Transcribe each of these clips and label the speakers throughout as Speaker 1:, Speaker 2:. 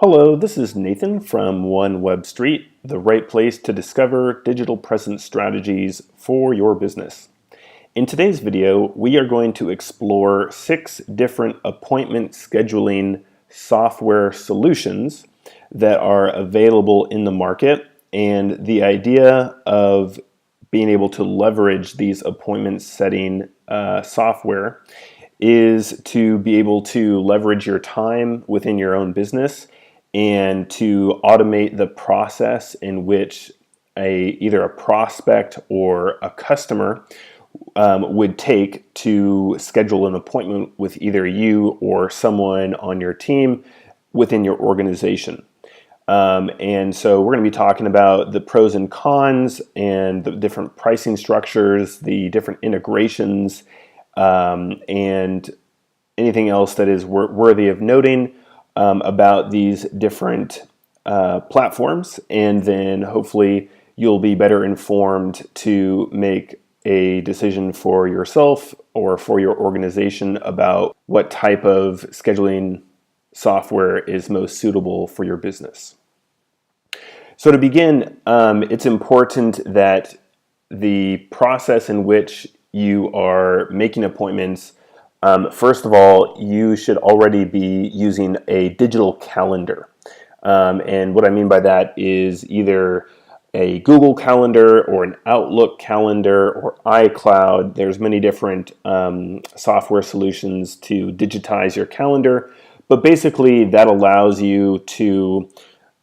Speaker 1: Hello, this is Nathan from One Web Street, the right place to discover digital presence strategies for your business. In today's video, we are going to explore 6 different appointment scheduling software solutions that are available in the market, and the idea of being able to leverage these appointment setting software is to be able to leverage your time within your own business and to automate the process in which either a prospect or a customer would take to schedule an appointment with either you or someone on your team within your organization. And so we're going to be talking about the pros and cons and the different pricing structures, the different integrations, and anything else that is worthy of noting about these different platforms, and then hopefully you'll be better informed to make a decision for yourself or for your organization about what type of scheduling software is most suitable for your business. So to begin, it's important that the process in which you are making appointments, first of all, you should already be using a digital calendar. And what I mean by that is either a Google Calendar or an Outlook calendar or iCloud. There's many different software solutions to digitize your calendar, but basically that allows you to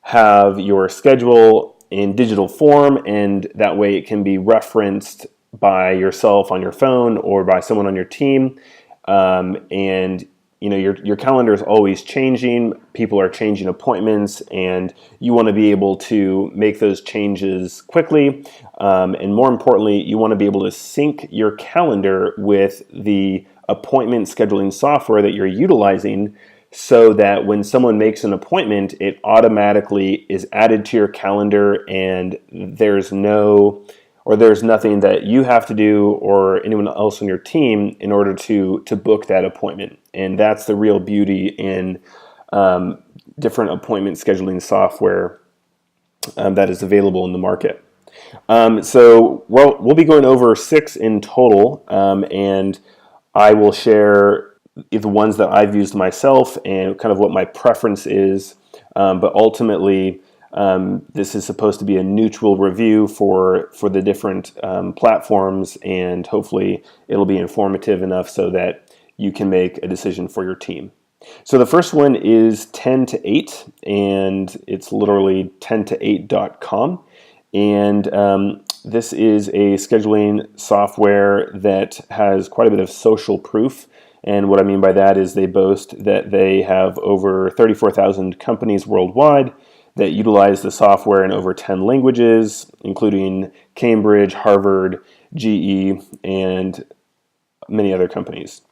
Speaker 1: have your schedule in digital form, and that way it can be referenced by yourself on your phone or by someone on your team. And you know, your calendar is always changing. People are changing appointments, and you want to be able to make those changes quickly. And more importantly, you want to be able to sync your calendar with the appointment scheduling software that you're utilizing, so that when someone makes an appointment, it automatically is added to your calendar, and there's nothing that you have to do or anyone else on your team in order to book that appointment. And that's the real beauty in different appointment scheduling software that is available in the market. So we'll be going over 6 in total, and I will share the ones that I've used myself and kind of what my preference is. But ultimately, this is supposed to be a neutral review for the different platforms, and hopefully it'll be informative enough so that you can make a decision for your team. So the first one is 10 to 8, and it's literally 10to8.com. And this is a scheduling software that has quite a bit of social proof. And what I mean by that is they boast that they have over 34,000 companies worldwide that utilize the software in over 10 languages, including Cambridge, Harvard, GE, and many other companies.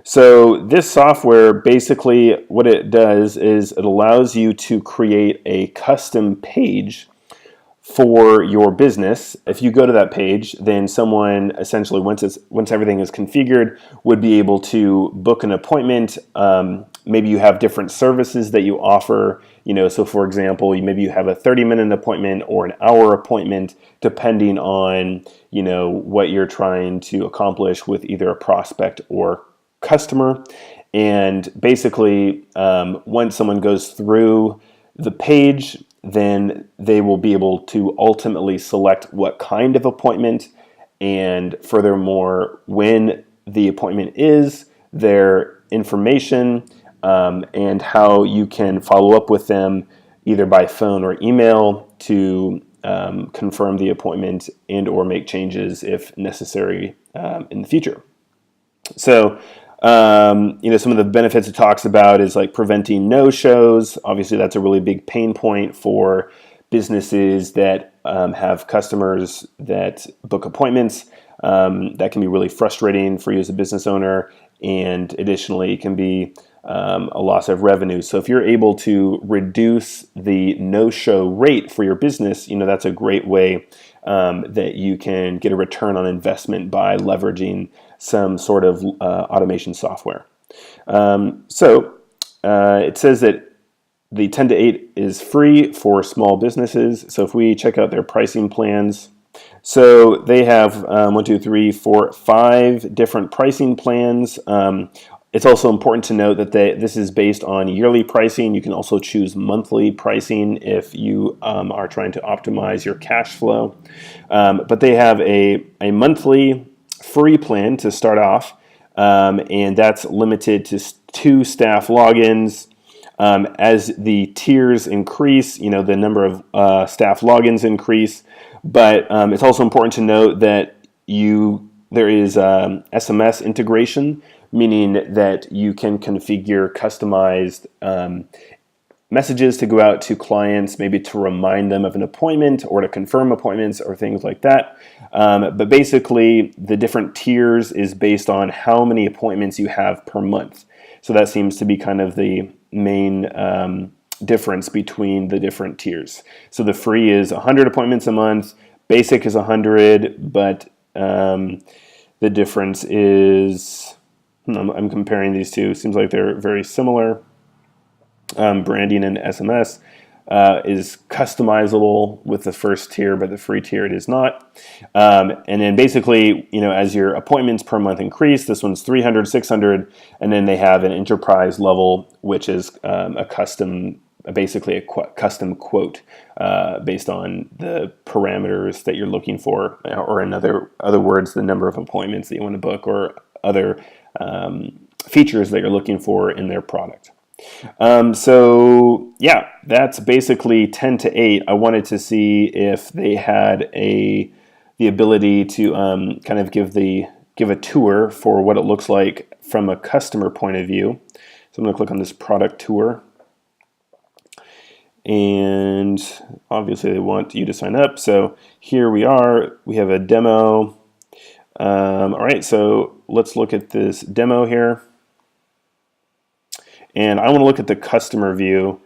Speaker 1: So this software, basically what it does is it allows you to create a custom page for your business. If you go to that page, then someone essentially, once everything is configured, would be able to book an appointment. Maybe you have different services that you offer. So for example, maybe you have a 30-minute appointment or an hour appointment, depending on what you're trying to accomplish with either a prospect or customer. And basically, once someone goes through the page, then they will be able to ultimately select what kind of appointment, and furthermore, when the appointment is, their information, and how you can follow up with them either by phone or email to confirm the appointment and or make changes if necessary in the future. So some of the benefits it talks about is like preventing no-shows. Obviously, that's a really big pain point for businesses that have customers that book appointments. That can be really frustrating for you as a business owner, and additionally, it can be a loss of revenue. So if you're able to reduce the no-show rate for your business, that's a great way that you can get a return on investment by leveraging some sort of automation software. So it says that The 10 to 8 is free for small businesses. So if we check out their pricing plans, so they have 1, 2, 3, 4, 5 different pricing plans. It's also important to note that this is based on yearly pricing. You can also choose monthly pricing if you are trying to optimize your cash flow. But they have a monthly free plan to start off, and that's limited to 2 staff logins. As the tiers increase, the number of staff logins increase. But it's also important to note that there is SMS integration, meaning that you can configure customized messages to go out to clients, maybe to remind them of an appointment or to confirm appointments or things like that. But basically, the different tiers is based on how many appointments you have per month. So that seems to be kind of the main difference between the different tiers. So the free is 100 appointments a month, basic is 100, but the difference is, I'm comparing these two, seems like they're very similar. Branding and SMS is customizable with the first tier, but the free tier it is not. And then basically, as your appointments per month increase, this one's 300, 600, and then they have an enterprise level, which is basically a custom quote based on the parameters that you're looking for, or in other words, the number of appointments that you want to book, or other features that you're looking for in their product. So yeah, that's basically 10 to 8. I wanted to see if they had the ability to kind of give a tour for what it looks like from a customer point of view. So I'm going to click on this product tour. And obviously they want you to sign up. So here we are. We have a demo. All right, so let's look at this demo here. And I want to look at the customer view.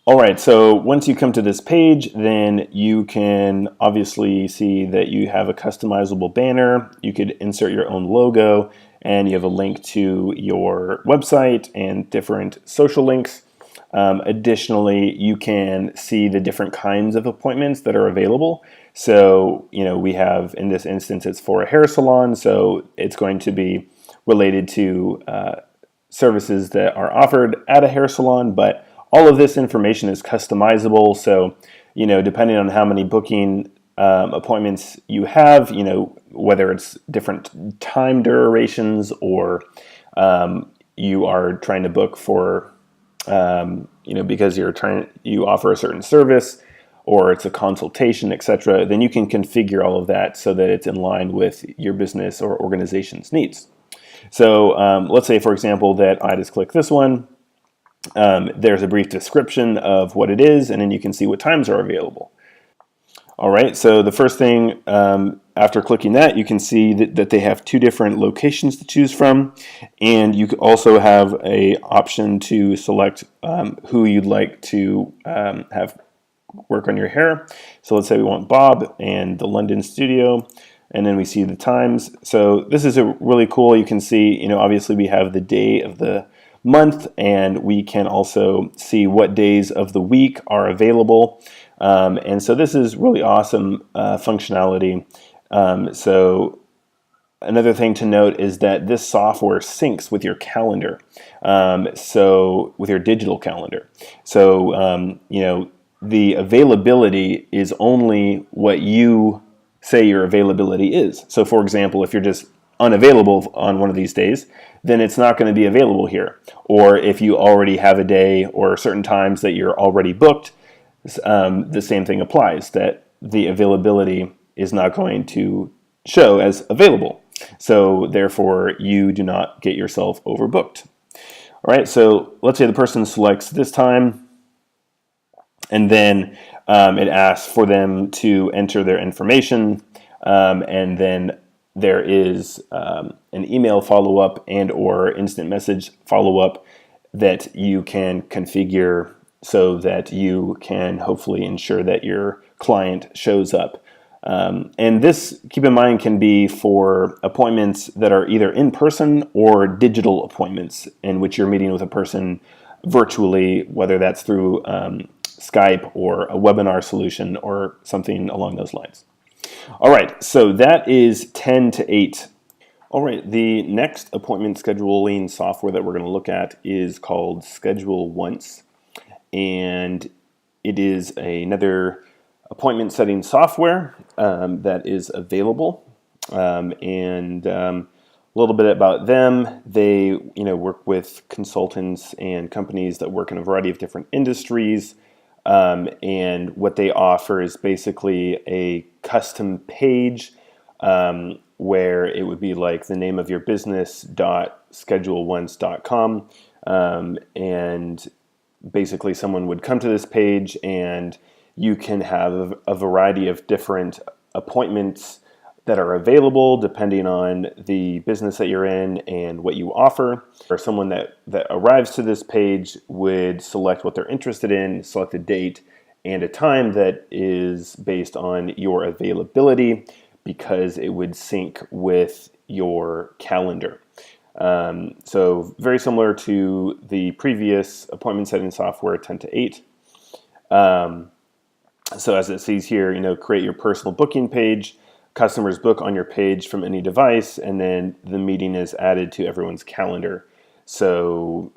Speaker 1: All right, so once you come to this page, then you can obviously see that you have a customizable banner. You could insert your own logo, and you have a link to your website and different social links. Additionally, you can see the different kinds of appointments that are available. So, we have, in this instance, it's for a hair salon, so it's going to be related to services that are offered at a hair salon, but all of this information is customizable. So, depending on how many booking appointments you have, whether it's different time durations or you are trying to book for, because you offer a certain service, or it's a consultation, etc., then you can configure all of that so that it's in line with your business or organization's needs. So let's say, for example, that I just click this one. There's a brief description of what it is, and then you can see what times are available. All right, so the first thing, after clicking that, you can see that they have 2 different locations to choose from, and you also have an option to select who you'd like to have work on your hair. So let's say we want Bob and the London studio, and then we see the times. So this is really cool. You can see, obviously we have the day of the month, and we can also see what days of the week are available. And so this is really awesome functionality. So another thing to note is that this software syncs with your calendar, so with your digital calendar. So, the availability is only what you say your availability is. So for example, if you're just unavailable on one of these days, then it's not going to be available here. Or if you already have a day or certain times that you're already booked, the same thing applies, that the availability is not going to show as available. So therefore, you do not get yourself overbooked. All right, so let's say the person selects this time, and then it asks for them to enter their information, and then there is an email follow-up and or instant message follow-up that you can configure so that you can hopefully ensure that your client shows up. And this, keep in mind, can be for appointments that are either in person or digital appointments in which you're meeting with a person virtually, whether that's through Skype or a webinar solution or something along those lines. All right, so that is 10 to 8. All right, the next appointment scheduling software that we're going to look at is called ScheduleOnce, and it is another appointment setting software that is available. A little bit about them: they work with consultants and companies that work in a variety of different industries. And what they offer is basically a custom page where it would be like the name of your business .scheduleonce.com, and basically someone would come to this page and you can have a variety of different appointments that are available depending on the business that you're in and what you offer. Or someone that arrives to this page would select what they're interested in, select a date and a time that is based on your availability, because it would sync with your calendar. So very similar to the previous appointment setting software, 10 to 8. So as it says here, create your personal booking page. Customers book on your page from any device, and then the meeting is added to everyone's calendar. So,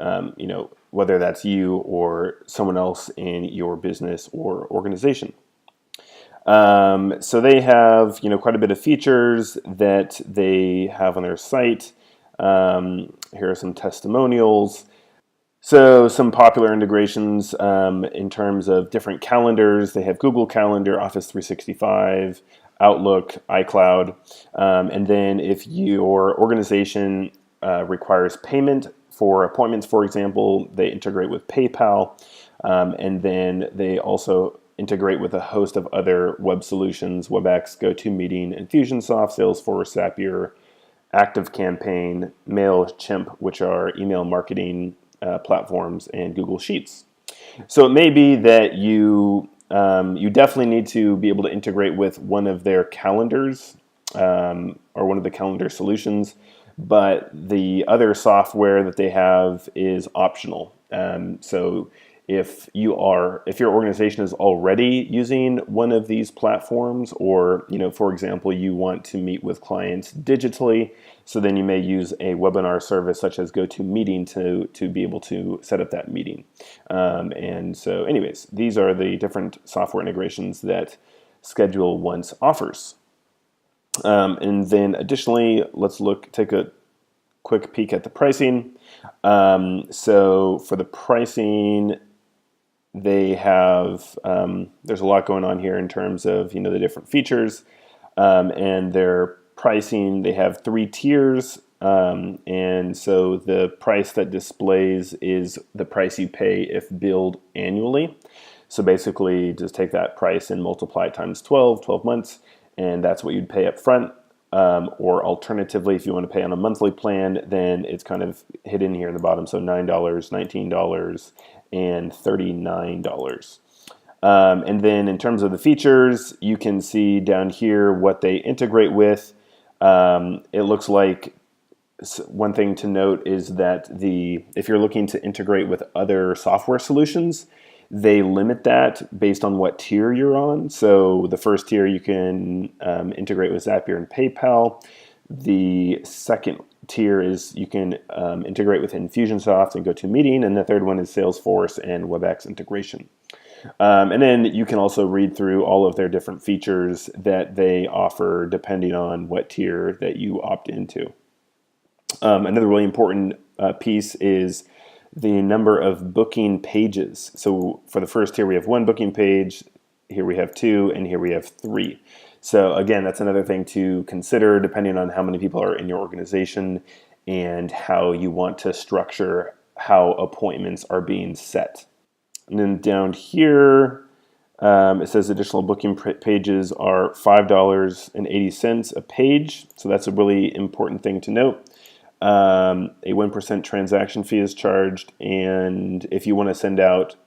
Speaker 1: whether that's you or someone else in your business or organization. So they have, quite a bit of features that they have on their site. Here are some testimonials. So some popular integrations in terms of different calendars. They have Google Calendar, Office 365, Outlook, iCloud, and then if your organization requires payment for appointments, for example, they integrate with PayPal, and then they also integrate with a host of other web solutions: WebEx, GoToMeeting, Infusionsoft, Salesforce, Zapier, ActiveCampaign, MailChimp, which are email marketing platforms, and Google Sheets. So it may be that you definitely need to be able to integrate with one of their calendars or one of the calendar solutions, but the other software that they have is optional. So if your organization is already using one of these platforms, or for example, you want to meet with clients digitally, so then you may use a webinar service such as GoToMeeting to be able to set up that meeting. And so anyways, these are the different software integrations that ScheduleOnce offers. And then additionally, let's take a quick peek at the pricing. So for the pricing, they have, there's a lot going on here in terms of, the different features, and their pricing. They have 3 tiers, and so the price that displays is the price you pay if billed annually. So basically just take that price and multiply it times 12 months, and that's what you'd pay up front. Or alternatively, if you want to pay on a monthly plan, then it's kind of hidden here in the bottom. So $9, $19, and $39. And then in terms of the features, you can see down here what they integrate with. It looks like one thing to note is that if you're looking to integrate with other software solutions, they limit that based on what tier you're on. So the first tier you can integrate with Zapier and PayPal. The second tier is you can integrate with Infusionsoft and GoToMeeting, and the third one is Salesforce and WebEx integration. And then you can also read through all of their different features that they offer depending on what tier that you opt into. Another really important piece is the number of booking pages. So for the first tier, we have 1 booking page. Here we have 2, and here we have 3. So again, that's another thing to consider depending on how many people are in your organization and how you want to structure how appointments are being set. And then down here, it says additional booking pages are $5.80 a page. So that's a really important thing to note. A 1% transaction fee is charged, and if you want to send out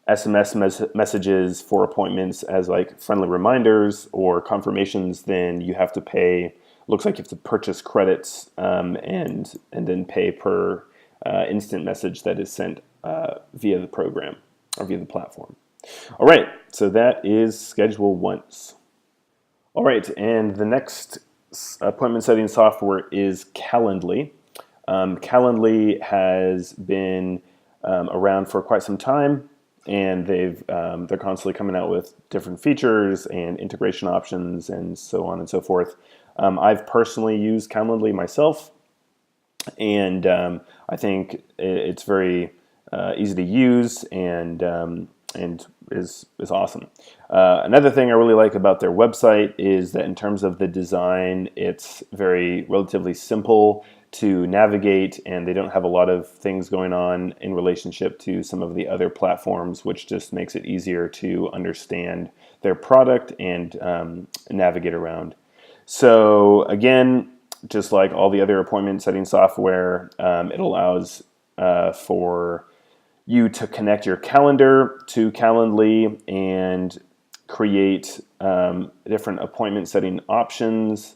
Speaker 1: SMS messages for appointments as like friendly reminders or confirmations, then you have to pay. Looks like you have to purchase credits and then pay per instant message that is sent via the program or via the platform. All right, so that is ScheduleOnce. All right, and the next appointment setting software is Calendly. Calendly has been around for quite some time, and they're constantly coming out with different features and integration options and so on and so forth. I've personally used Calendly myself, and I think it's very easy to use and is awesome. Another thing I really like about their website is that in terms of the design, it's very relatively simple to navigate, and they don't have a lot of things going on in relationship to some of the other platforms, which just makes it easier to understand their product and navigate around. So again, just like all the other appointment setting software, it allows for you to connect your calendar to Calendly and create different appointment setting options.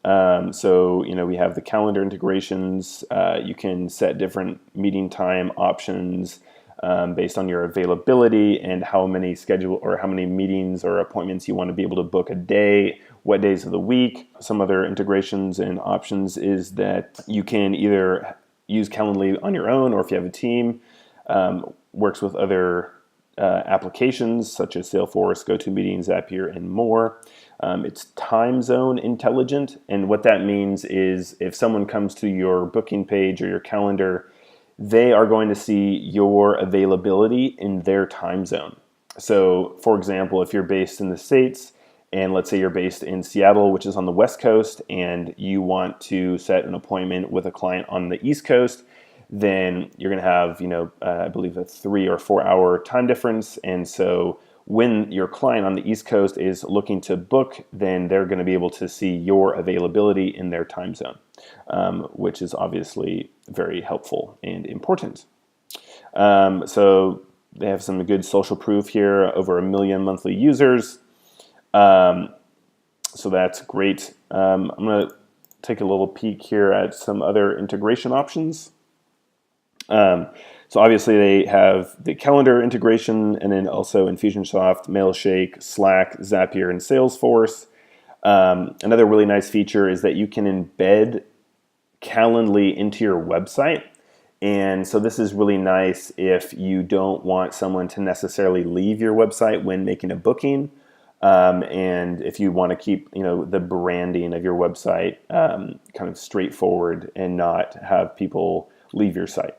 Speaker 1: So, we have the calendar integrations. You can set different meeting time options based on your availability and how many meetings or appointments you want to be able to book a day, what days of the week. Some other integrations and options is that you can either use Calendly on your own, or if you have a team, works with other applications such as Salesforce, GoToMeeting, Zapier, and more. It's time zone intelligent, and what that means is if someone comes to your booking page or your calendar, they are going to see your availability in their time zone. So, for example, if you're based in the States, and let's say you're based in Seattle, which is on the West Coast, and you want to set an appointment with a client on the East Coast, then you're going to have, I believe a 3 or 4 hour time difference. And so when your client on the East Coast is looking to book, then they're going to be able to see your availability in their time zone, which is obviously very helpful and important. So they have some good social proof here, over 1 million monthly users. So that's great. I'm going to take a little peek here at some other integration options. So obviously they have the calendar integration, and then also Infusionsoft, Mailshake, Slack, Zapier, and Salesforce. Another really nice feature is that you can embed Calendly into your website. And so this is really nice if you don't want someone to necessarily leave your website when making a booking. And if you want to keep, the branding of your website kind of straightforward and not have people leave your site.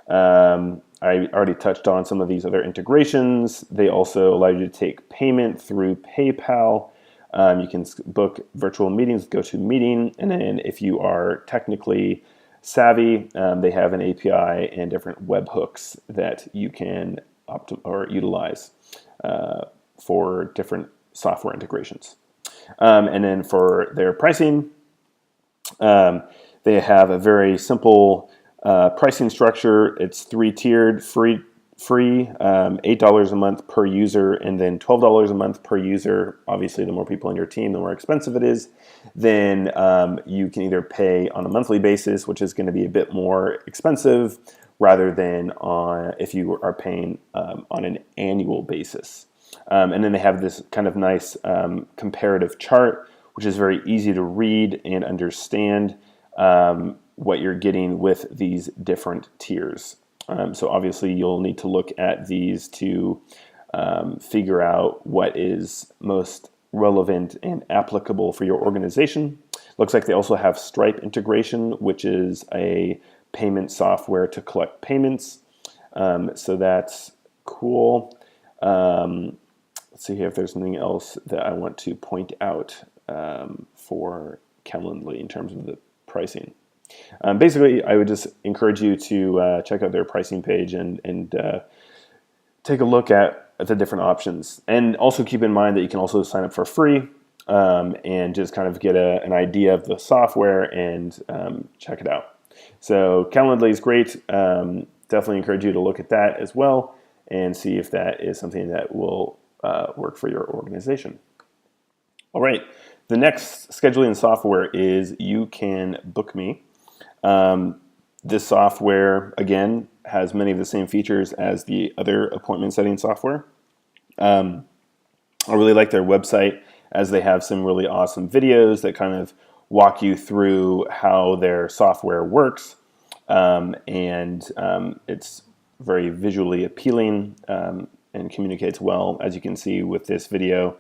Speaker 1: I already touched on some of these other integrations. They also allow you to take payment through PayPal. You can book virtual meetings with GoToMeeting, and then if you are technically savvy, they have an API and different webhooks that you can utilize for different software integrations. And then for their pricing, they have a very simple pricing structure. It's 3-tiered, free, $8 a month per user, and then $12 a month per user. Obviously, the more people on your team, the more expensive it is. Then you can either pay on a monthly basis, which is going to be a bit more expensive, rather than if you are paying on an annual basis. And then they have this kind of nice comparative chart, which is very easy to read and understand what you're getting with these different tiers. So obviously you'll need to look at these to figure out what is most relevant and applicable for your organization. Looks like they also have Stripe integration, which is a payment software to collect payments. So that's cool. Let's see here if there's anything else that I want to point out for Calendly in terms of the pricing. Basically, I would just encourage you to check out their pricing page and take a look at the different options. And also keep in mind that you can also sign up for free and just kind of get an idea of the software and check it out. So Calendly is great. Definitely encourage you to look at that as well and see if that is something that will work for your organization. All right, the next scheduling software is You Can Book Me. This software, again, has many of the same features as the other appointment setting software. I really like their website, as they have some really awesome videos that kind of walk you through how their software works. It's very visually appealing and communicates well, as you can see with this video.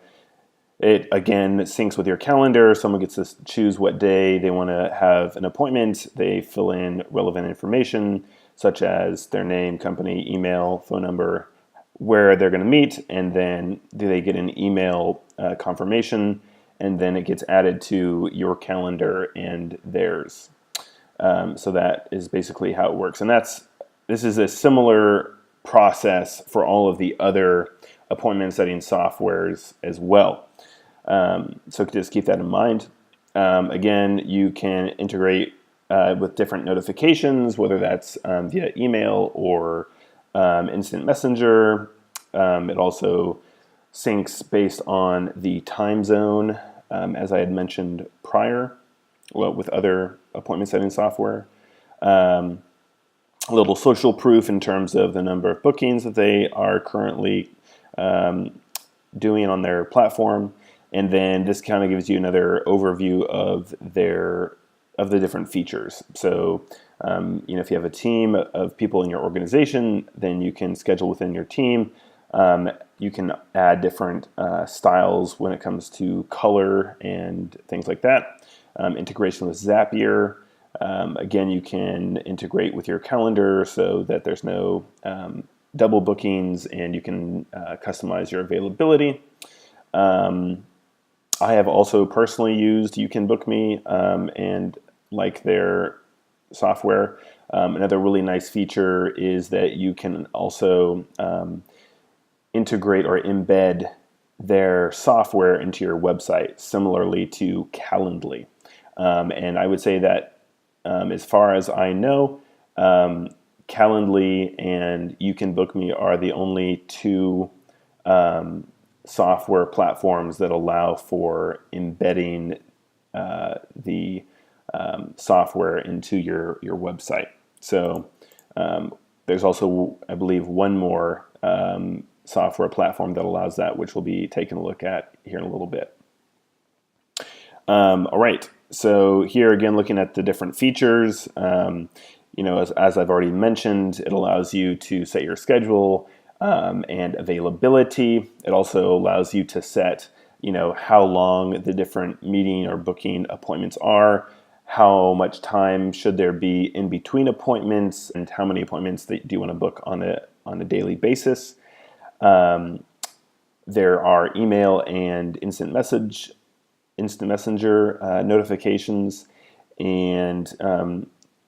Speaker 1: It, again, syncs with your calendar. Someone gets to choose what day they want to have an appointment. They fill in relevant information, such as their name, company, email, phone number, where they're going to meet, and then they get an email confirmation, and then it gets added to your calendar and theirs. So that is basically how it works. And this is a similar process for all of the other appointment setting softwares as well. So just keep that in mind. Again, you can integrate with different notifications, whether that's via email or instant messenger. It also syncs based on the time zone, as I had mentioned prior, with other appointment setting software. A little social proof in terms of the number of bookings that they are currently doing on their platform. And then this kind of gives you another overview of the different features. So, if you have a team of people in your organization, then you can schedule within your team. You can add different styles when it comes to color and things like that. Integration with Zapier. Again, you can integrate with your calendar so that there's no double bookings, and you can customize your availability. I have also personally used You Can Book Me and like their software. Another really nice feature is that you can also integrate or embed their software into your website, similarly to Calendly. And I would say that as far as I know, Calendly and You Can Book Me are the only two software platforms that allow for embedding the software into your website. So there's also, I believe, one more software platform that allows that, which we'll be taking a look at here in a little bit. All right, so here again, looking at the different features, as I've already mentioned, it allows you to set your schedule and availability. It also allows you to set, how long the different meeting or booking appointments are, how much time should there be in between appointments, and how many appointments that do you want to book on a daily basis. There are email and instant messenger notifications, and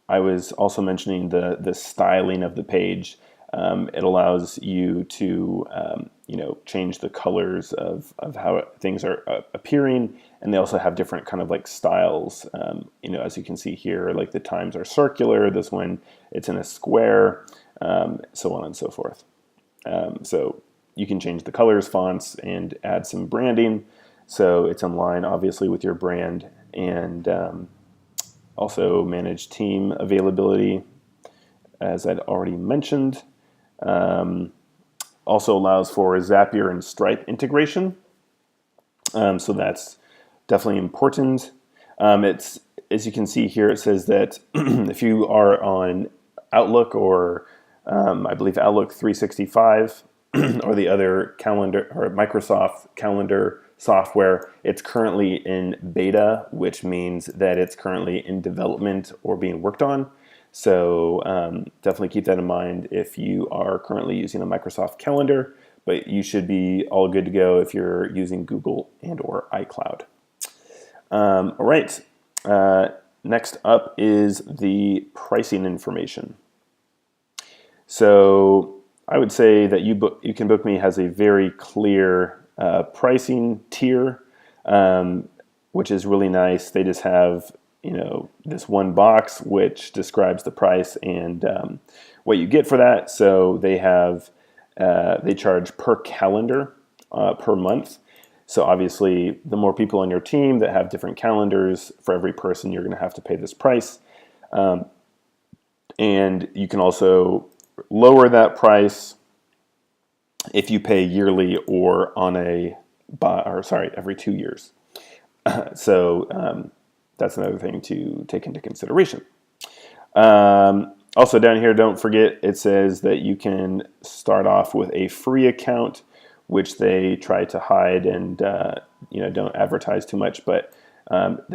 Speaker 1: I was also mentioning the styling of the page. It allows you to change the colors of how things are appearing, and they also have different kind of like styles. As you can see here, like the times are circular, this one it's in a square, so on and so forth. So you can change the colors, fonts, and add some branding, so it's in line obviously with your brand, and also manage team availability, as I'd already mentioned. Also allows for Zapier and Stripe integration, so that's definitely important. It's, as you can see here, it says that if you are on Outlook or I believe Outlook 365 or the other calendar or Microsoft calendar software, it's currently in beta, which means that it's currently in development or being worked on. So definitely keep that in mind if you are currently using a Microsoft calendar, but you should be all good to go if you're using Google and or iCloud. All right, next up is the pricing information. So I would say that You Can Book Me has a very clear pricing tier, which is really nice. They just have this one box which describes the price and what you get for that. So they have they charge per calendar per month. So obviously, the more people on your team that have different calendars, for every person, you're going to have to pay this price. And you can also lower that price if you pay yearly or on every 2 years. So that's another thing to take into consideration. Also down here, don't forget, it says that you can start off with a free account, which they try to hide and don't advertise too much, but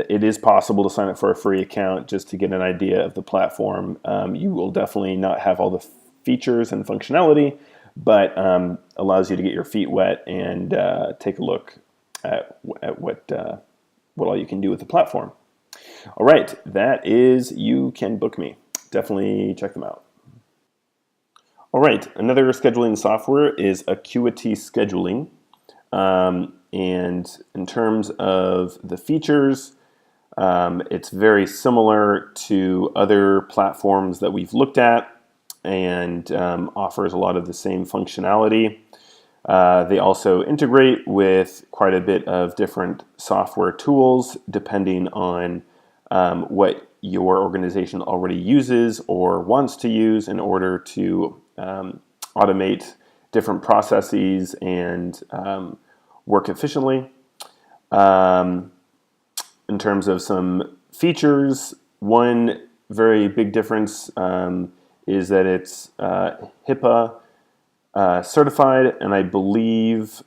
Speaker 1: it is possible to sign up for a free account just to get an idea of the platform. You will definitely not have all the features and functionality, but allows you to get your feet wet and take a look at what all you can do with the platform. All right, that is You Can Book Me. Definitely check them out. All right, another scheduling software is Acuity Scheduling. And in terms of the features, it's very similar to other platforms that we've looked at and offers a lot of the same functionality. They also integrate with quite a bit of different software tools depending on what your organization already uses or wants to use in order to automate different processes and work efficiently. In terms of some features, one very big difference is that it's HIPAA certified, and I believe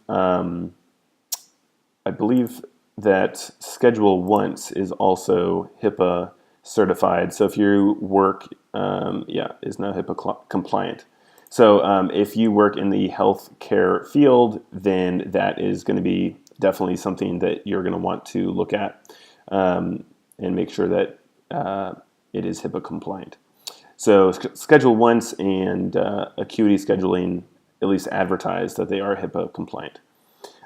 Speaker 1: that ScheduleOnce is also HIPAA certified. So if your work, is now HIPAA compliant. So if you work in the healthcare field, then that is going to be definitely something that you're going to want to look at and make sure that it is HIPAA compliant. So ScheduleOnce and Acuity Scheduling at least advertise that they are HIPAA compliant.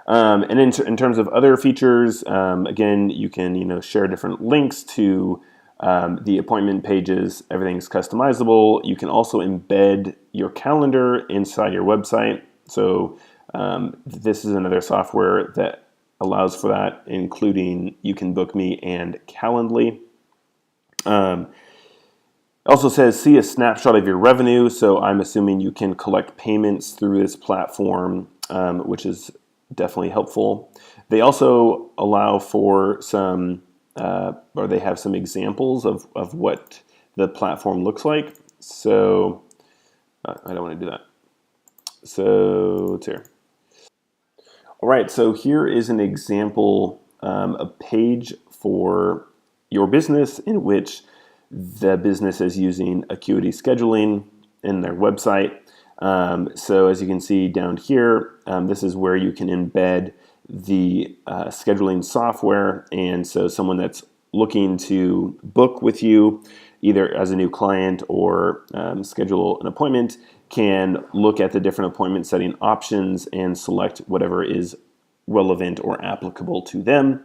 Speaker 1: And in terms of other features, again, you can share different links to the appointment pages. Everything's customizable. You can also embed your calendar inside your website. So this is another software that allows for that, including You Can Book Me and Calendly. Also says see a snapshot of your revenue. So I'm assuming you can collect payments through this platform, which is definitely helpful. They also allow for some, or they have some examples of what the platform looks like. So I don't want to do that. So it's here. All right, so here is an example, a page for your business in which the business is using Acuity Scheduling in their website. So as you can see down here, this is where you can embed the scheduling software. And so someone that's looking to book with you, either as a new client or schedule an appointment, can look at the different appointment setting options and select whatever is relevant or applicable to them.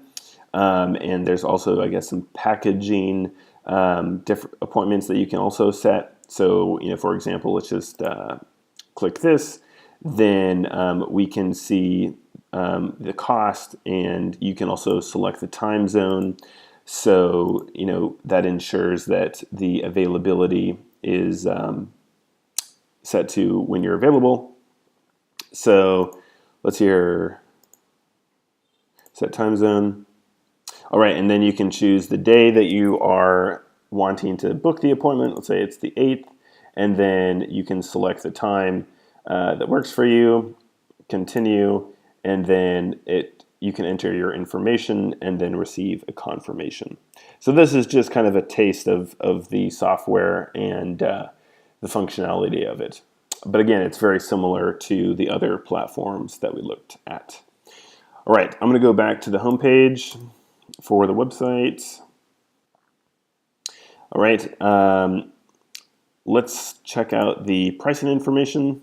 Speaker 1: And there's also, I guess, some packaging different appointments that you can also set. So, for example, let's just click this. Then we can see the cost, and you can also select the time zone. So, that ensures that the availability is set to when you're available. So let's hear set time zone. All right, and then you can choose the day that you are wanting to book the appointment. Let's say it's the 8th, and then you can select the time that works for you, continue, and then you can enter your information and then receive a confirmation. So this is just kind of a taste of the software and the functionality of it. But again, it's very similar to the other platforms that we looked at. All right, I'm going to go back to the home page for the website. All right, let's check out the pricing information.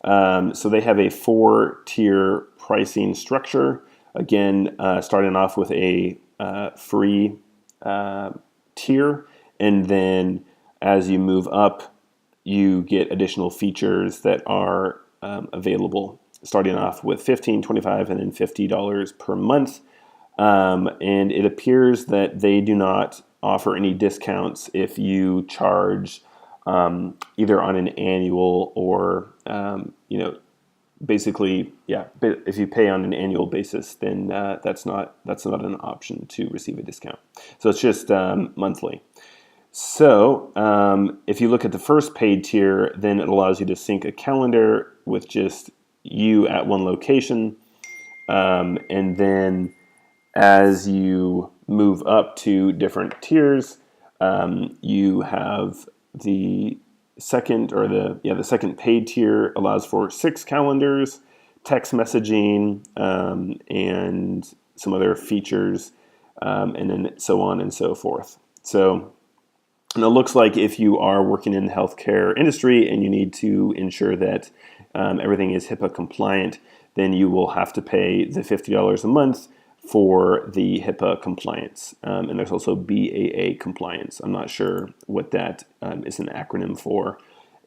Speaker 1: So they have a 4-tier pricing structure. Again, starting off with a free tier, and then as you move up, you get additional features that are available, starting off with $15, $25, and then $50 per month. And it appears that they do not offer any discounts if you charge either on an annual or basically, yeah. But if you pay on an annual basis, then that's not an option to receive a discount. So it's just monthly. So if you look at the first paid tier, then it allows you to sync a calendar with just you at one location, and then as you move up to different tiers, you have the second paid tier allows for 6 calendars, text messaging, and some other features, and then so on and so forth. So, and it looks like if you are working in the healthcare industry and you need to ensure that everything is HIPAA compliant, then you will have to pay the $50 a month for the HIPAA compliance. And there's also BAA compliance. I'm not sure what that is an acronym for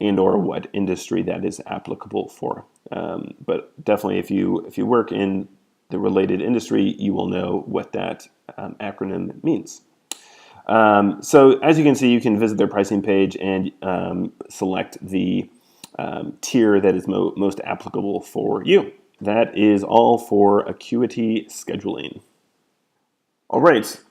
Speaker 1: and or what industry that is applicable for. But definitely if you work in the related industry, you will know what that acronym means. So as you can see, you can visit their pricing page and select the tier that is most applicable for you. That is all for Acuity Scheduling. All right,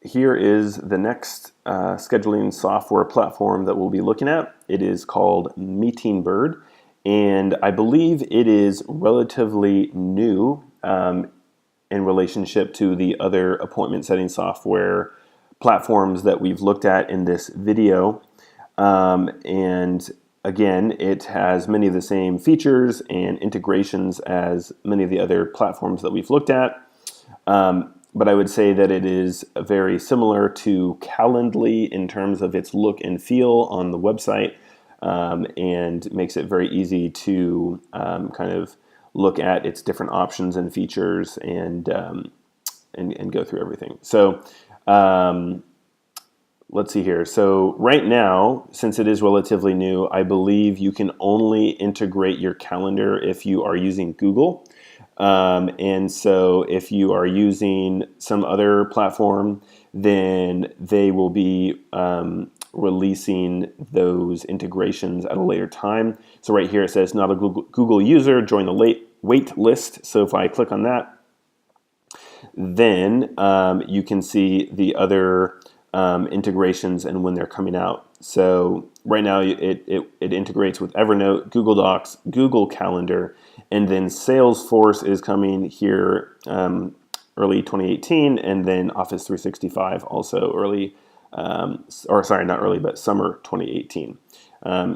Speaker 1: here is the next scheduling software platform that we'll be looking at. It is called MeetingBird, and I believe it is relatively new in relationship to the other appointment setting software platforms that we've looked at in this video. And again, it has many of the same features and integrations as many of the other platforms that we've looked at. But I would say that it is very similar to Calendly in terms of its look and feel on the website, and makes it very easy to kind of look at its different options and features and go through everything. So let's see here. So right now, since it is relatively new, I believe you can only integrate your calendar if you are using Google. And so if you are using some other platform, then they will be releasing those integrations at a later time. So right here it says not a Google user, join the wait list. So if I click on that, then you can see the other integrations and when they're coming out. So right now it integrates with Evernote, Google Docs, Google Calendar, and then Salesforce is coming here early 2018, and then Office 365 also early, not early, but summer 2018.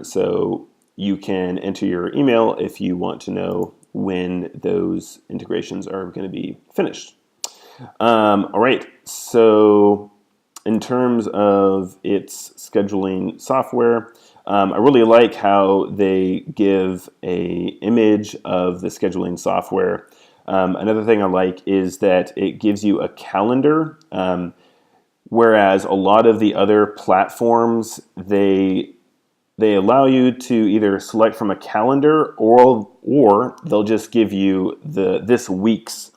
Speaker 1: So you can enter your email if you want to know when those integrations are going to be finished. All right, so in terms of its scheduling software, I really like how they give an image of the scheduling software. Another thing I like is that it gives you a calendar, whereas a lot of the other platforms, they allow you to either select from a calendar or they'll just give you this week's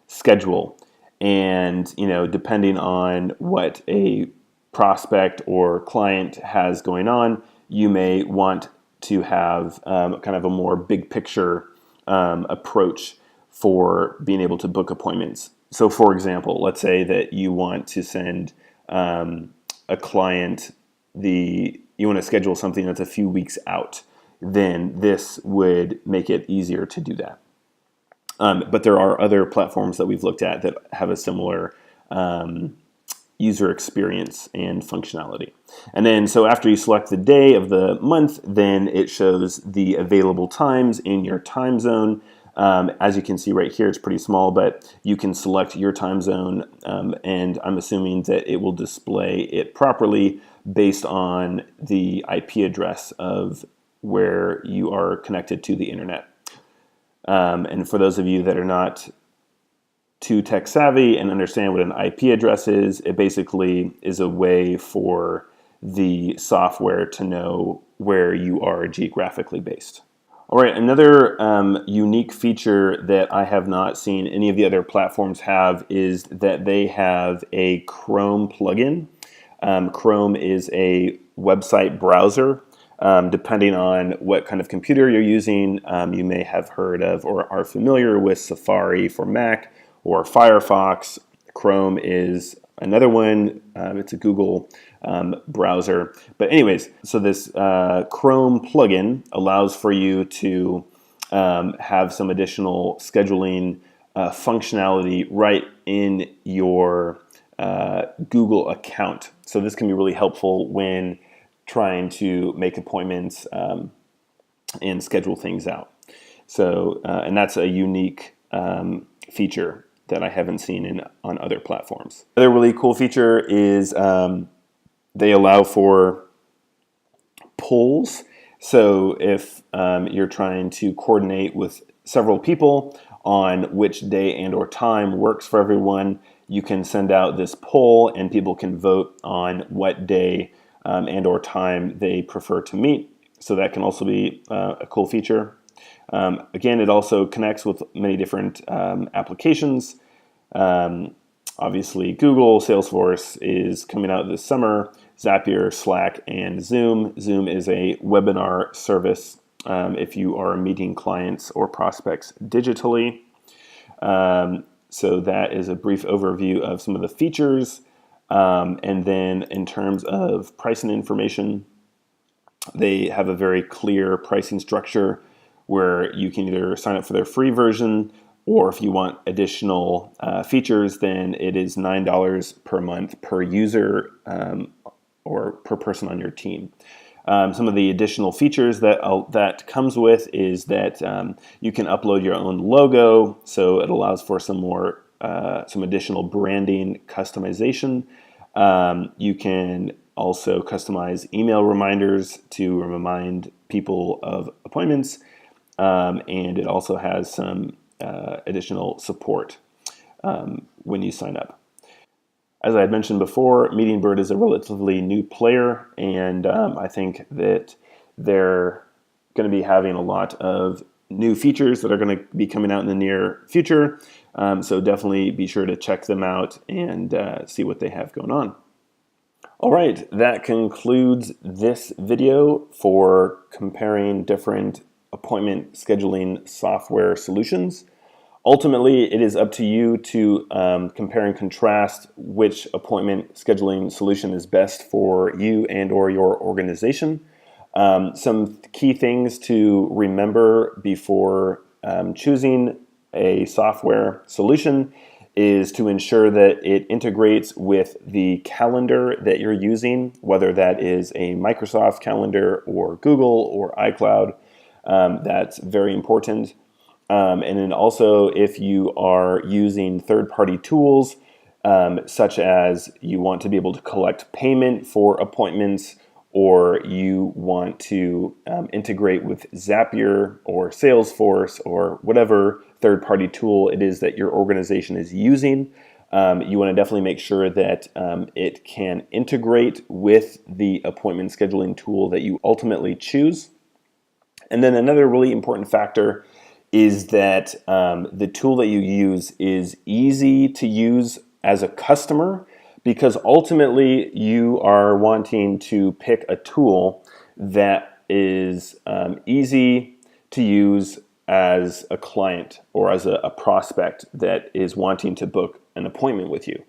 Speaker 1: schedule. And, depending on what a prospect or client has going on, you may want to have kind of a more big picture approach for being able to book appointments. So for example, let's say that you want to send a client you want to schedule something that's a few weeks out, then this would make it easier to do that. But there are other platforms that we've looked at that have a similar user experience and functionality. And then, so after you select the day of the month, then it shows the available times in your time zone. As you can see right here, it's pretty small, but you can select your time zone, and I'm assuming that it will display it properly based on the IP address of where you are connected to the internet. And for those of you that are not too tech savvy and understand what an IP address is, it basically is a way for the software to know where you are geographically based. All right, another unique feature that I have not seen any of the other platforms have is that they have a Chrome plugin. Chrome is a website browser. Depending on what kind of computer you're using, you may have heard of or are familiar with Safari for Mac or Firefox. Chrome is another one. It's a Google browser. But anyways, so this Chrome plugin allows for you to have some additional scheduling functionality right in your Google account. So this can be really helpful when trying to make appointments and schedule things out. So, and that's a unique feature that I haven't seen on other platforms. Another really cool feature is they allow for polls. So if you're trying to coordinate with several people on which day and or time works for everyone, you can send out this poll and people can vote on what day and or time they prefer to meet. So that can also be a cool feature. Again, it also connects with many different applications. Obviously, Google, Salesforce is coming out this summer, Zapier, Slack, and Zoom. Zoom is a webinar service if you are meeting clients or prospects digitally. So that is a brief overview of some of the features. And then in terms of pricing information, they have a very clear pricing structure where you can either sign up for their free version, or if you want additional features, then it is $9 per month per user or per person on your team. Some of the additional features that comes with is that you can upload your own logo, so it allows for some additional branding customization. You can also customize email reminders to remind people of appointments, and it also has some additional support when you sign up. As I had mentioned before, MeetingBird is a relatively new player, and I think that they're going to be having a lot of new features that are going to be coming out in the near future. So definitely be sure to check them out and see what they have going on. All right, that concludes this video for comparing different appointment scheduling software solutions. Ultimately, it is up to you to compare and contrast which appointment scheduling solution is best for you and or your organization. Some key things to remember before choosing a software solution is to ensure that it integrates with the calendar that you're using, whether that is a Microsoft calendar or Google or iCloud. That's very important. And then also, if you are using third-party tools, such as you want to be able to collect payment for appointments, or you want to integrate with Zapier or Salesforce or whatever third-party tool it is that your organization is using, you want to definitely make sure that it can integrate with the appointment scheduling tool that you ultimately choose. And then another really important factor is that the tool that you use is easy to use as a customer, because ultimately you are wanting to pick a tool that is easy to use as a client or as a prospect that is wanting to book an appointment with you.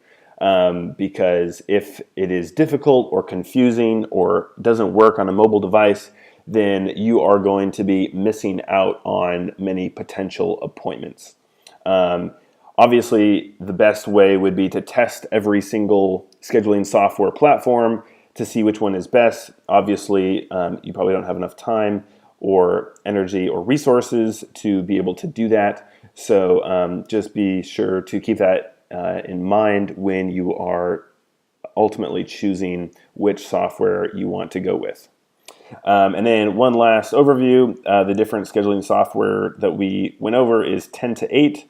Speaker 1: Because if it is difficult or confusing or doesn't work on a mobile device, then you are going to be missing out on many potential appointments. Obviously, the best way would be to test every single scheduling software platform to see which one is best. Obviously, you probably don't have enough time or energy or resources to be able to do that. So just be sure to keep that in mind when you are ultimately choosing which software you want to go with. And then one last overview, the different scheduling software that we went over is 10 to 8,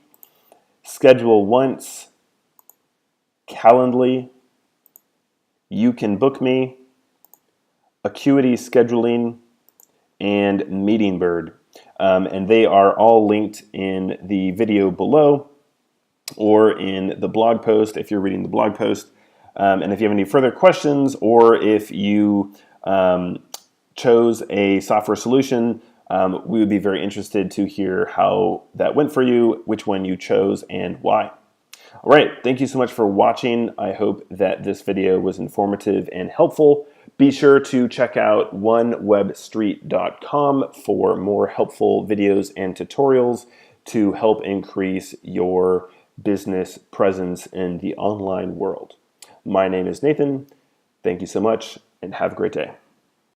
Speaker 1: ScheduleOnce, Calendly, You Can Book Me, Acuity Scheduling, and MeetingBird. And they are all linked in the video below or in the blog post if you're reading the blog post. And if you have any further questions, or if you chose a software solution, we would be very interested to hear how that went for you, which one you chose, and why. All right, thank you so much for watching. I hope that this video was informative and helpful. Be sure to check out onewebstreet.com for more helpful videos and tutorials to help increase your business presence in the online world. My name is Nathan. Thank you so much, and have a great day.